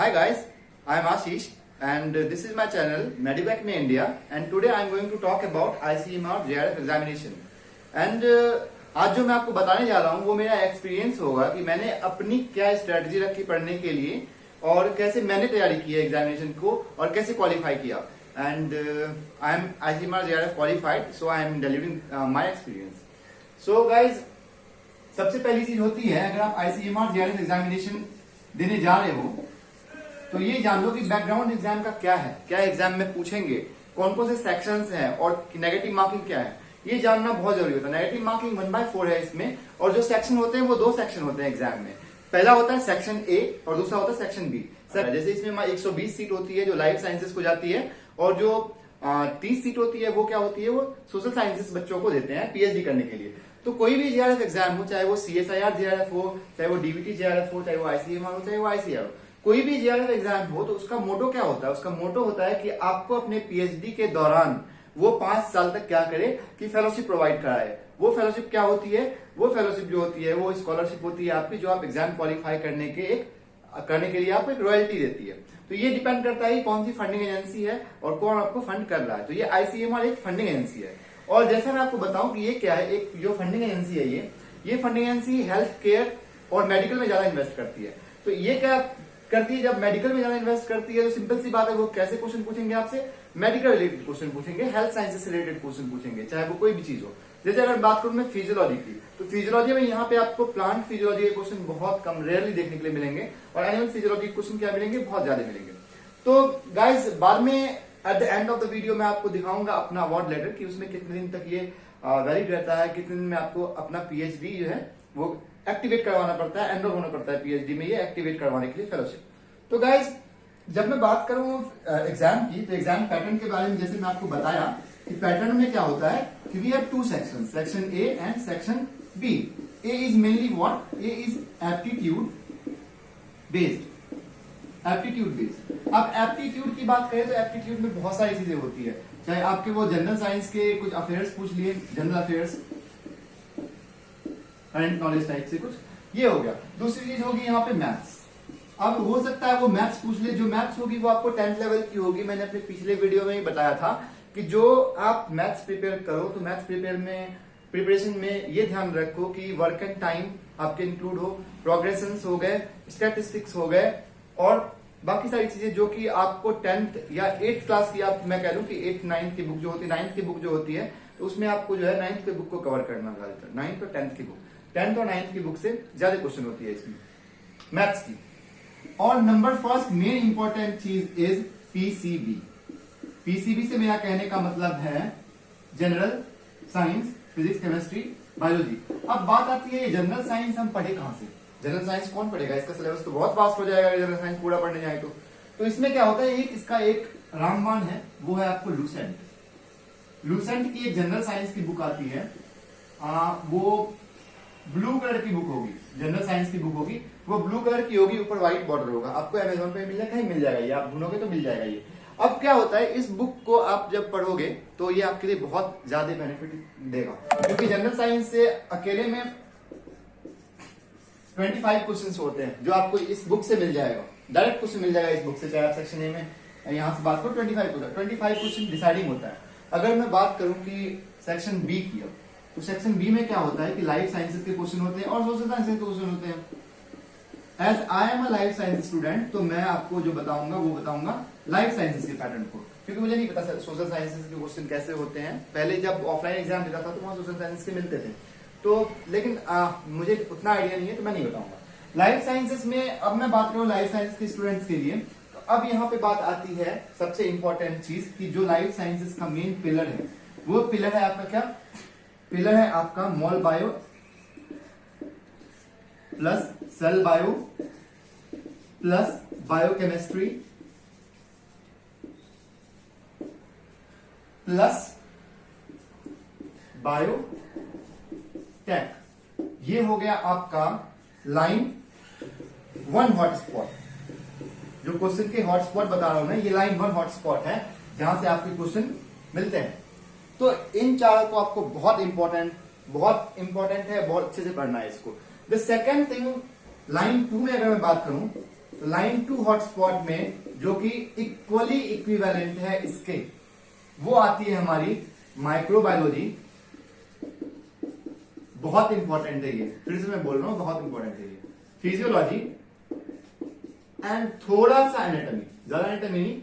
Hi guys, I am Ashish and this is my channel Medivac में India and today I am going to talk about ICMR JRF examination and आज जो मैं आपको बताने जा रहा हूँ वो मेरा एक्सपीरियंस होगा कि मैंने अपनी क्या स्ट्रेटजी रखी पढ़ने के लिए और कैसे मैंने तैयारी की है एग्जामिनेशन को और कैसे क्वालिफाई किया and I am ICMR JRF qualified so I am delivering my experience. So guys, सबसे पहली चीज होती है अगर आप ICMR JRF एग्जामिनेशन देने जा रहे हो तो ये जान लो कि बैकग्राउंड एग्जाम का क्या है, क्या एग्जाम में पूछेंगे, कौन कौन से सेक्शंस हैं और नेगेटिव मार्किंग क्या है, ये जानना बहुत जरूरी होता है। नेगेटिव मार्किंग 1/4 है इसमें और जो सेक्शन होते हैं वो दो सेक्शन होते हैं एग्जाम में। पहला होता है सेक्शन ए और दूसरा होता है सेक्शन बी। जैसे इसमें 120 सीट होती है जो लाइफ साइंसेस को जाती है और जो 30 सीट होती है वो क्या होती है, वो सोशल साइंसेस बच्चों को देते हैं PhD करने के लिए। तो कोई भी JRF एग्जाम हो, चाहे वो CSIR JRF हो, चाहे वो DBT JRF हो, चाहे वो ICMR हो, चाहे वो ICR हो, कोई भी JRF एग्जाम हो तो उसका मोटो क्या होता है? उसका मोटो होता है कि आपको अपने PhD के दौरान वो 5 साल तक क्या करे कि फेलोशिप प्रोवाइड कराए। वो फेलोशिप क्या होती है? वो फेलोशिप जो होती है वो स्कॉलरशिप होती है आपकी, जो आप एग्जाम क्वालिफाई करने के लिए आपको एक रॉयल्टी देती है। तो ये डिपेंड करता है कौन सी फंडिंग एजेंसी है और कौन आपको फंड कर रहा है। तो ये ICMR एक फंडिंग एजेंसी है और जैसा मैं आपको बताऊं कि ये क्या है, एक जो फंडिंग एजेंसी है ये फंडिंग एजेंसी हेल्थ केयर और मेडिकल में ज्यादा इन्वेस्ट करती है। तो ये क्या करती है, जब मेडिकल में ज्यादा इन्वेस्ट करती है तो सिंपल सी बात है वो कैसे क्वेश्चन पूछेंगे आपसे, मेडिकल रिलेटेड क्वेश्चन पूछेंगे, हेल्थ साइंसेस से रिलेटेड क्वेश्चन पूछेंगे, चाहे वो कोई भी चीज हो। जैसे अगर बात करूं मैं फिजियोलॉजी की, तो फिजियोलॉजी में यहाँ पे आपको प्लांट फिजियोलॉजी के क्वेश्चन बहुत कम रेयरली देखने के लिए मिलेंगे और एनिमल फिजियोलॉजी के क्वेश्चन क्या मिलेंगे, बहुत ज्यादा मिलेंगे। तो गाइज बाद में at the end of the video मैं आपको दिखाऊंगा अपना अवार्ड लेटर कि उसमें कितने दिन तक ये वैलिड रहता है, कितने दिन में आपको अपना PhD जो है वो एक्टिवेट करवाना पड़ता है, एनरोल होना पड़ता है PhD में ये एक्टिवेट करवाने के लिए फेलोशिप। तो गाइज जब मैं बात करूं एग्जाम की, तो एग्जाम पैटर्न के बारे में जैसे मैं आपको बताया कि पैटर्न में क्या होता है कि we have two section, section A and section B। A is mainly what, A is aptitude based, aptitude based. अब एप्टीट्यूड की बात करें तो एप्टीट्यूड में बहुत सारी चीजें होती है, चाहे आपके वो जनरल साइंस के कुछ अफेयर्स पूछ लिए, general affairs, current knowledge type से कुछ, ये हो गया। दूसरी चीज होगी यहाँ पे मैथ्स। अब हो सकता है वो मैथ्स पूछ ले, जो मैथ्स होगी वो आपको 10th लेवल की होगी। मैंने अपने पिछले वीडियो में ही बताया था कि जो आप मैथ्स प्रिपेयर करो तो मैथ्स प्रिपरेशन में ये ध्यान रखो कि वर्क एंड टाइम आपके इंक्लूड हो, प्रोग्रेशंस हो गए, स्टैटिस्टिक्स हो गए और बाकी सारी चीजें जो कि आपको 10th या 8th क्लास की, आप मैं कह लूं कि 8th 9th की बुक जो होती है, 9th की बुक जो होती है, तो उसमें आपको जो है 9th की बुक को कवर करना ज्यादातर, 9th और 10th की बुक, 10th और 9th की बुक से ज्यादा क्वेश्चन होती है इसमें मैथ्स की। और नंबर फर्स्ट मेन इंपॉर्टेंट चीज इज PCB। PCB से मेरा कहने का मतलब है general science, physics, chemistry, biology. अब बात आती है जनरल साइंस हम पढ़े कहां से? जनरल साइंस कौन पढ़ेगा? इसका सिलेबस तो बहुत फास्ट हो जाएगा अगर जनरल साइंस पूरा पढ़ने जाए तो इसमें क्या होता है, इसका एक रामबाण है, वो है आपको लूसेंट। लूसेंट की एक जनरल साइंस की बुक आती है, वो ब्लू कलर की बुक होगी, जनरल साइंस की बुक होगी, वो ब्लू कलर की होगी, ऊपर व्हाइट बॉर्डर होगा। आपको अमेजोन पे मिल जाएगा, कहीं मिल जाएगा, ये आप ढूंढोगे तो मिल जाएगा ये। अब क्या होता है, इस बुक को आप जब पढ़ोगे तो ये आपके लिए बहुत ज्यादा बेनिफिट देगा, क्योंकि जनरल साइंस से अकेले में 25 क्वेश्चन होते हैं जो आपको इस बुक से मिल जाएगा, डायरेक्ट क्वेश्चन मिल जाएगा इस बुक से। चाहे आप सेक्शन ए में यहाँ से बात करो 25 क्वेश्चन डिसाइडिंग होता है। अगर मैं बात करूं कि सेक्शन B की, तो सेक्शन B में क्या होता है कि लाइफ साइंसेज के क्वेश्चन होते हैं और सोशल साइंसेज के क्वेश्चन होते हैं। As I am a life science student तो मैं आपको जो बताऊंगा वो बताऊंगा लाइफ साइंसेज के पैटर्न को, क्योंकि मुझे नहीं पता सोशल साइंसेज के क्वेश्चन कैसे होते हैं। पहले जब ऑफलाइन एग्जाम देता था तो वहां सोशल साइंस के मिलते थे, तो लेकिन मुझे उतना आइडिया नहीं है तो मैं नहीं बताऊंगा। लाइफ साइंसेज में अब मैं बात करूं लाइफ साइंस के स्टूडेंट्स के लिए, तो अब यहाँ पे बात आती है सबसे इंपॉर्टेंट चीज कि जो लाइफ साइंसेज का मेन पिलर है, वो पिलर है आपका क्या? पिलर है आपका mol bio plus cell bio plus biochemistry plus biotech. ये हो गया आपका लाइन 1 हॉटस्पॉट। जो क्वेश्चन के हॉटस्पॉट बता रहा हूं ना, ये लाइन 1 हॉटस्पॉट है जहां से आपके क्वेश्चन मिलते हैं। तो इन चारों को आपको बहुत इंपॉर्टेंट है, बहुत अच्छे से पढ़ना है इसको। द सेकेंड थिंग, लाइन 2 में अगर मैं बात करूं लाइन टू हॉटस्पॉट में जो कि इक्वली इक्विवेलेंट है इसके, वो आती है हमारी माइक्रोबायोलॉजी। बहुत इंपॉर्टेंट है ये, फिर से मैं बोल रहा हूं बहुत इंपॉर्टेंट है ये। फिजियोलॉजी एंड थोड़ा सा एनाटॉमी, ज्यादा एनाटॉमी नहीं,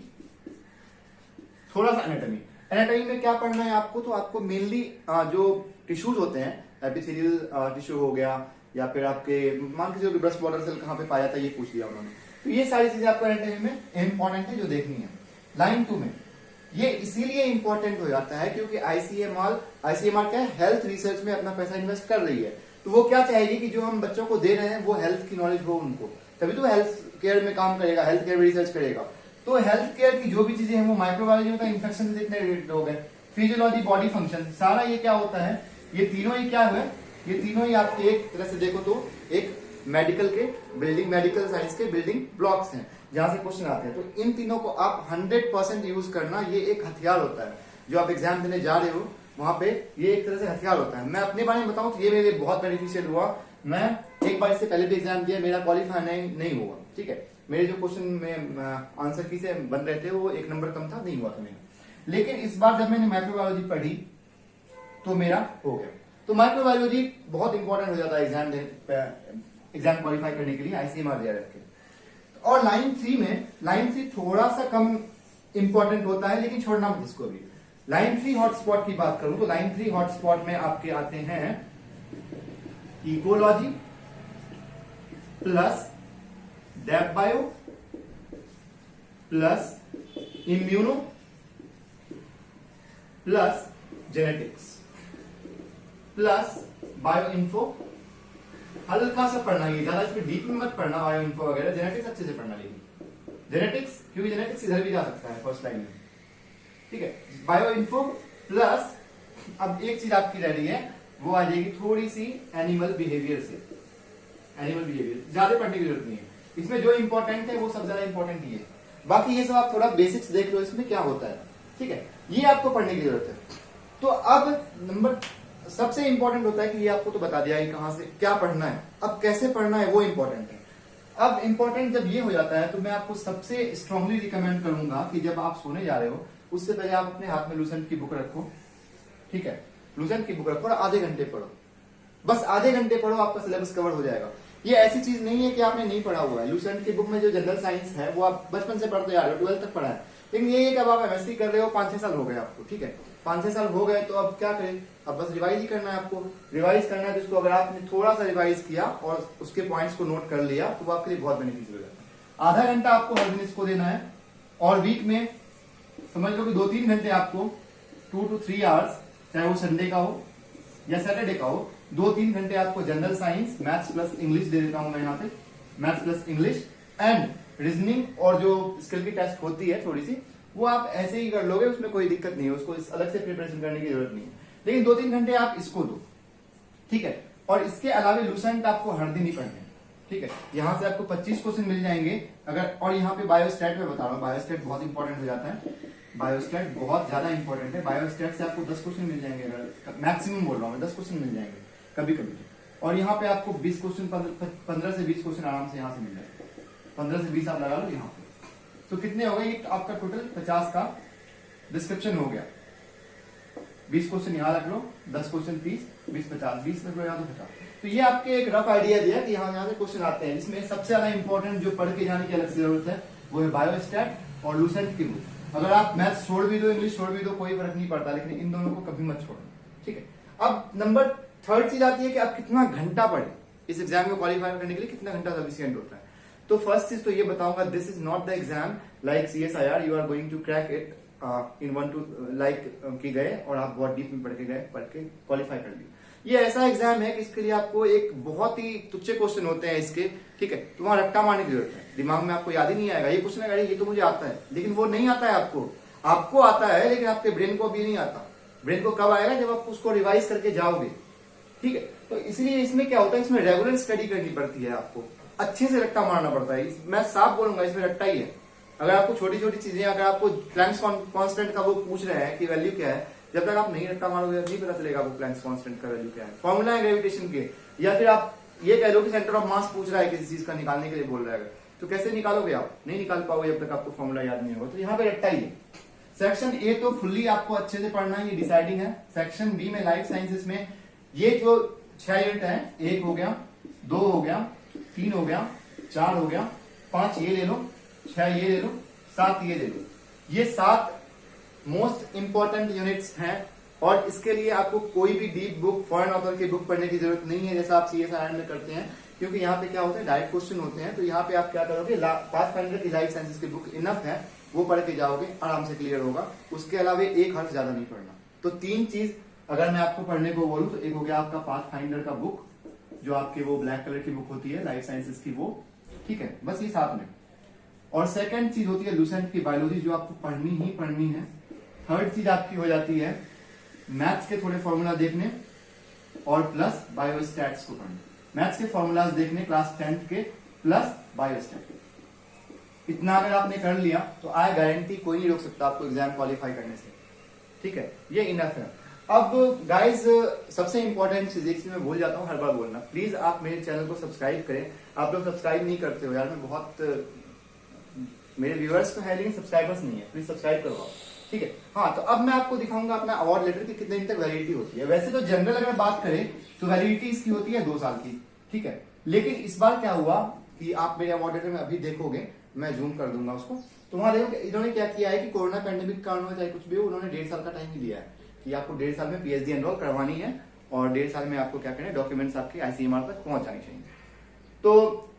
थोड़ा सा एनाटॉमी। एनाटॉमी में क्या पढ़ना है आपको, तो आपको मेनली जो टिश्यूज होते हैं, एपिथेलियल टिश्यू हो गया, या फिर आपके मान के चलो ब्रेस्ट बॉर्डर सेल कहां पे पाया था ये पूछ लिया उन्होंने, तो ये सारी चीजें आपको एनाटॉमी में इंपॉर्टेंट है जो देखनी है। लाइन 2 में ये इसीलिए इंपॉर्टेंट हो जाता है क्योंकि आईसीएमआर क्या है, हेल्थ रिसर्च में अपना पैसा इन्वेस्ट कर रही है, तो वो क्या चाहेगी कि जो हम बच्चों को दे रहे हैं वो हेल्थ की नॉलेज हो उनको, तभी तो हेल्थ केयर में काम करेगा, हेल्थ केयर में रिसर्च करेगा। तो हेल्थ केयर की जो भी चीजें हैं वो माइक्रोबायोलॉजी में, इन्फेक्शन से जितने रिलेटेड हो गए, फिजियोलॉजी, बॉडी फंक्शन, सारा ये क्या होता है, ये तीनों ही क्या हुए, ये तीनों ही आपके एक तरह से देखो तो एक मेडिकल के बिल्डिंग, मेडिकल साइंस के बिल्डिंग ब्लॉक्स हैं जहां से क्वेश्चन आते हैं। तो इन तीनों को आप 100% यूज करना, ये एक हथियार होता है जो आप एग्जाम देने जा रहे हो वहां पे, ये एक तरह से हथियार होता है। मैं अपने बारे में बताऊं तो ये मेरे लिए बहुत बेनिफिशियल हुआ। मैं एक बार इससे पहले भी एग्जाम दिया, मेरा क्वालिफाई नहीं हुआ, ठीक है, मेरे जो क्वेश्चन में आंसर की से बन रहे थे वो 1 नंबर कम था, नहीं हुआ था मेरा। लेकिन इस बार जब मैंने माइक्रोबायोलॉजी पढ़ी तो मेरा हो गया। तो माइक्रोबायोलॉजी बहुत इंपॉर्टेंट हो जाता है एग्जाम क्वालिफाई करने के लिए आईसीएमआर जेआरएफ के। और लाइन 3 में, लाइन 3 थोड़ा सा कम इंपॉर्टेंट होता है लेकिन छोड़ना मत इसको भी। लाइन 3 हॉटस्पॉट की बात करूं तो लाइन 3 हॉटस्पॉट में आपके आते हैं ecology plus dev bio plus immuno plus genetics plus bio info. हल्का सा पढ़ना, ये ज्यादा इसमें डीप में मत पढ़ना बायो इन्फो वगैरह, जेनेटिक्स अच्छे से पढ़ना, लेकिन जेनेटिक्स क्योंकि जेनेटिक्स इधर भी जा सकता है फर्स्ट लाइन में, ठीक है। बायो इन्फो प्लस अब एक चीज आपकी रह रही है, वो आ जाएगी थोड़ी सी एनिमल बिहेवियर से। एनिमल बिहेवियर ज्यादा पढ़ने की जरूरत नहीं है, इसमें जो इंपॉर्टेंट है वो सब ज्यादा इंपॉर्टेंट ही है, बाकी ये सब आप थोड़ा बेसिक्स देख लो इसमें क्या होता है, ठीक है, ये आपको पढ़ने की जरूरत है। तो अब नंबर सबसे इंपॉर्टेंट होता है कि ये आपको तो बता दिया है कहां से क्या पढ़ना है, अब कैसे पढ़ना है वो इंपॉर्टेंट है। अब इंपॉर्टेंट जब ये हो जाता है तो मैं आपको सबसे स्ट्रांगली रिकमेंड करूंगा कि जब आप सोने जा रहे हो उससे पहले आप अपने हाथ में लूसेंट की बुक रखो, ठीक है, लूसेंट की बुक रखो और आधे घंटे पढ़ो, बस आधे घंटे पढ़ो, आपका सिलेबस कवर हो जाएगा। ये ऐसी चीज नहीं है कि आपने नहीं पढ़ा हुआ है। लूसेंट की बुक में जो जनरल साइंस है वो आप बचपन से पढ़ते आ रहे हो, 12th तक पढ़ा है, लेकिन ये है कि अब आप एमएससी कर रहे हो, 5-6 साल हो गए आपको, ठीक है, 5-6 साल हो गए, तो अब क्या करें, अब बस रिवाइज ही करना है आपको। रिवाइज करना है तो इसको अगर आपने थोड़ा सा रिवाइज किया और उसके पॉइंट्स को नोट कर लिया तो वो आपके लिए बहुत बेनिफिशियल हो जाता है। आधा घंटा आपको हर दिन इसको देना है, और वीक में समझ लो कि 2-3 घंटे आपको 2 to 3 आवर्स, चाहे वो संडे का हो या सैटरडे का हो, 2-3 घंटे आपको general science, maths plus English दे देता हूं मैं यहाँ पे, maths plus English and reasoning, और जो स्किल की टेस्ट होती है थोड़ी सी वो आप ऐसे ही कर लोगे, उसमें कोई दिक्कत नहीं है, उसको अलग से प्रिपरेशन करने की जरूरत नहीं है, लेकिन 2-3 घंटे आप इसको दो, ठीक है। और इसके अलावा लूसेंट आपको हर दिन ही पढ़ने हैं, ठीक है, यहाँ से आपको 25 क्वेश्चन मिल जाएंगे अगर, और यहाँ पे बायोस्टैट में बता रहा हूँ, बायोस्टैट बहुत इंपॉर्टेंट हो जाता है, बायोस्टैट बहुत ज्यादा इंपॉर्टेंट है। बायोस्टैट से आपको 10 क्वेश्चन मिल जाएंगे, अगर मैक्सिमम बोल रहा हूँ मैं, 10 क्वेश्चन मिल जाएंगे कभी कभी, और यहाँ पे आपको 20 क्वेश्चन, 15 से 20 क्वेश्चन आराम से यहाँ से मिल जाएंगे, 15 से 20 आप लगा लो यहाँ पे, तो कितने हो गए आपका टोटल 50 का डिस्क्रिप्शन हो गया। 20 क्वेश्चन यहाँ रख लो, 10 क्वेश्चन 30, 20 50, 20 रख लो यहाँ तो 50। तो ये आपके एक रफ आइडिया दिया कि यहाँ से क्वेश्चन आते हैं, जिसमें सबसे ज्यादा इंपॉर्टेंट जो पढ़ के जाने की अलग से जरूरत है वो है बायोस्टैट और लूसेंट की बुक। अगर आप मैथ्स छोड़ भी दो, इंग्लिश छोड़ भी दो, कोई फर्क नहीं पड़ता, लेकिन इन दोनों को कभी मत छोड़ना, ठीक है। अब नंबर 3rd चीज आती है कि आप कितना घंटा पढ़े, इस एग्जाम को क्वालिफाई करने के लिए कितना घंटा सफिशिएंट होता है। तो फर्स्ट चीज तो ये बताऊंगा, this is not the exam like CSIR, you are going to crack it in 1 to like की गए और आप बहुत डीप में पढ़ के क्वालिफाई कर लिया। ये ऐसा एग्जाम है कि इसके लिए आपको एक बहुत ही तुच्छे क्वेश्चन होते हैं इसके, ठीक है, तो वहां रट्टा मारने की जरूरत है, दिमाग में आपको याद ही नहीं आएगा, ये क्वेश्चन है ये तो मुझे आता है, लेकिन वो नहीं आता है आपको आता है, लेकिन आपके ब्रेन को भी नहीं आता। ब्रेन को कब आएगा, जब आप उसको रिवाइज करके जाओगे, ठीक है। तो इसलिए इसमें क्या होता है, इसमें रेगुलर स्टडी करनी पड़ती है, आपको अच्छे से रट्टा मारना पड़ता है। मैं साफ बोलूंगा इसमें रट्टा ही है। अगर आपको छोटी छोटी चीजें, अगर आपको प्लैंक्स कांस्टेंट का वो पूछ रहे हैं कि वैल्यू क्या है, जब तक आप नहीं रट्टा मारोगे नहीं पता चलेगा आपको प्लैंक्स कांस्टेंट का वैल्यू क्या है, फॉर्मूला है ग्रेविटेशन के, या फिर आप ये कह लो कि सेंटर ऑफ मास पूछ रहा है किसी चीज का निकालने के लिए बोल रहा है, तो कैसे निकालोगे आप? नहीं निकाल पाओगे जब तक आपको फॉर्मूला याद नहीं होगा। तो यहाँ पे रट्टा ही है। सेक्शन ए तो फुल्ली आपको अच्छे से पढ़ना है, ये डिसाइडिंग है। सेक्शन बी में लाइफ साइंसेस में ये जो 6 यूनिट है, 1 हो गया, 2 हो गया, 3 हो गया, 4 हो गया, 5 ये ले लो, 6 ये ले लो, 7 ये ले लो। ये 7 मोस्ट इंपॉर्टेंट यूनिट्स हैं और इसके लिए आपको कोई भी डीप बुक, फॉरेन ऑथर की बुक पढ़ने की जरूरत नहीं है जैसा आप CSIR में करते हैं, क्योंकि यहाँ पे क्या होता है, डायरेक्ट क्वेश्चन होते हैं। तो यहाँ पे आप क्या करोगे, पाथफाइंडर की लाइफ साइंसेस की बुक इनफ है, वो पढ़ के जाओगे, आराम से क्लियर होगा। उसके अलावा एक हर्फ ज्यादा नहीं पढ़ना। तो 3 चीज अगर मैं आपको पढ़ने को बोलूं तो एक हो गया आपका पाथफाइंडर का बुक, जो आपके वो ब्लैक कलर की बुक होती है लाइफ साइंसेस की, वो ठीक है, बस ये साथ में। और सेकंड चीज होती है लूसेंट की बायोलॉजी, जो आपको पढ़नी ही पढ़नी है। थर्ड चीज आपकी हो जाती है मैथ्स के थोड़े फॉर्मूला देखने और प्लस बायोस्टैट्स को पढ़ना। मैथ्स के फॉर्मूलाज देखने क्लास 10th के प्लस बायोस्टैट। इतना अगर आपने कर लिया तो आई गारंटी कोई नहीं रोक सकता आपको एग्जाम क्वालिफाई करने से, ठीक है, ये इनफ है। अब गाइस सबसे इंपॉर्टेंट चीज, एक चीज मैं भूल जाता हूँ हर बार बोलना, प्लीज आप मेरे चैनल को सब्सक्राइब करें। आप लोग सब्सक्राइब नहीं करते हो यार, मैं बहुत मेरे व्यूअर्स तो है लेकिन सब्सक्राइबर्स नहीं है, प्लीज सब्सक्राइब करवाओ, ठीक है। हाँ, तो अब मैं आपको दिखाऊंगा अपना अवार्ड लेटर की कितने दिन तक वैलिडिटी होती है। वैसे तो जनरल अगर बात करें तो वैलिडिटी इसकी होती है 2 साल की, ठीक है। लेकिन इस बार क्या हुआ कि आप मेरे अवार्ड लेटर में अभी देखोगे, मैं जूम कर दूंगा उसको, तो वहां देखो इन्होंने क्या किया है कि कोरोना पैंडेमिक कारण हो चाहे कुछ भी हो, उन्होंने 1.5 साल का टाइम ही दिया है कि आपको 1.5 साल में PhD एनरोल करवानी है और 1.5 साल में आपको क्या करना है, डॉक्यूमेंट्स आपके ICMR तक पहुंच जानी चाहिए। तो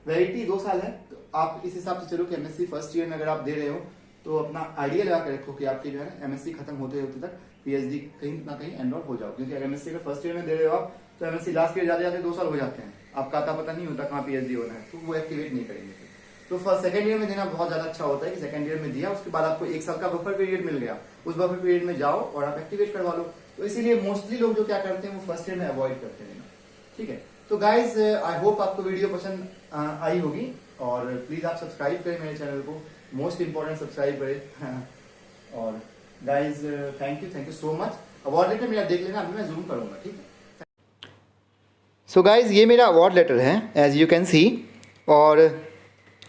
वैलिडिटी 2 साल है। तो आप इस हिसाब से चलो कि MSc फर्स्ट ईयर में अगर आप दे रहे हो तो अपना आइडिया लगा के रखो कि आपकी जो है MSc खत्म होते होते तक PhD कहीं ना कहीं एनरोल हो जाओ, क्योंकि अगर MSc का फर्स्ट ईयर में दे रहे हो आप तो MSc लास्ट ईयर जाते जाते 2 साल हो जाते हैं, आपका आता पता नहीं होता कहाँ PhD होना है, तो वो एक्टिवेट नहीं करेंगे। तो फर्स्ट सेकंड ईयर में देना बहुत ज्यादा अच्छा होता है कि सेकंड ईयर में दिया, उसके बाद आपको 1 साल का बफर पीरियड मिल गया, उस बफर पीरियड में जाओ और आप एक्टिवेट करवा लो। तो इसीलिए मोस्टली लोग जो क्या करते हैं वो फर्स्ट ईयर में अवॉइड करते हैं, ठीक है। तो गाइज आई होप आपको वीडियो पसंद आई होगी और प्लीज आप सब्सक्राइब करें मेरे चैनल को, मोस्ट इंपॉर्टेंट सब्सक्राइब करें। और guys thank you so much. Award letter मेरा देख लेना, अभी मैं जूम करूंगा, ठीक है। सो गाइज ये मेरा अवार्ड लेटर है एज यू कैन सी, और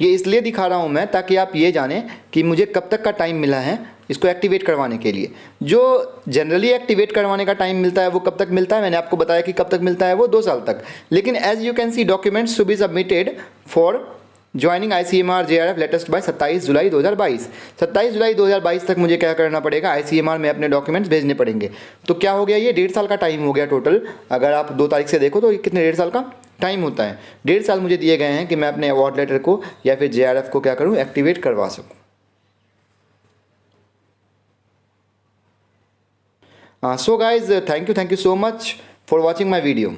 ये इसलिए दिखा रहा हूँ मैं ताकि आप ये जानें कि मुझे कब तक का टाइम मिला है इसको एक्टिवेट करवाने के लिए। जो जनरली एक्टिवेट करवाने का टाइम मिलता है वो कब तक मिलता है, मैंने आपको बताया कि कब तक मिलता है, वो 2 साल तक। लेकिन as you can see documents to be submitted for joining ICMR JRF latest by 27 जुलाई 2022। 27 जुलाई 2022 तक मुझे क्या करना पड़ेगा, ICMR में अपने डॉक्यूमेंट्स भेजने पड़ेंगे। तो क्या हो गया, ये 1.5 साल का टाइम हो गया टोटल। अगर आप 2 तारीख से देखो तो ये कितने 1.5 साल का टाइम होता है। 1.5 साल मुझे दिए गए हैं कि मैं अपने अवार्ड लेटर को या फिर JRF को क्या करूँ, एक्टिवेट करवा सकूँ। So guys, thank you so much for watching my video.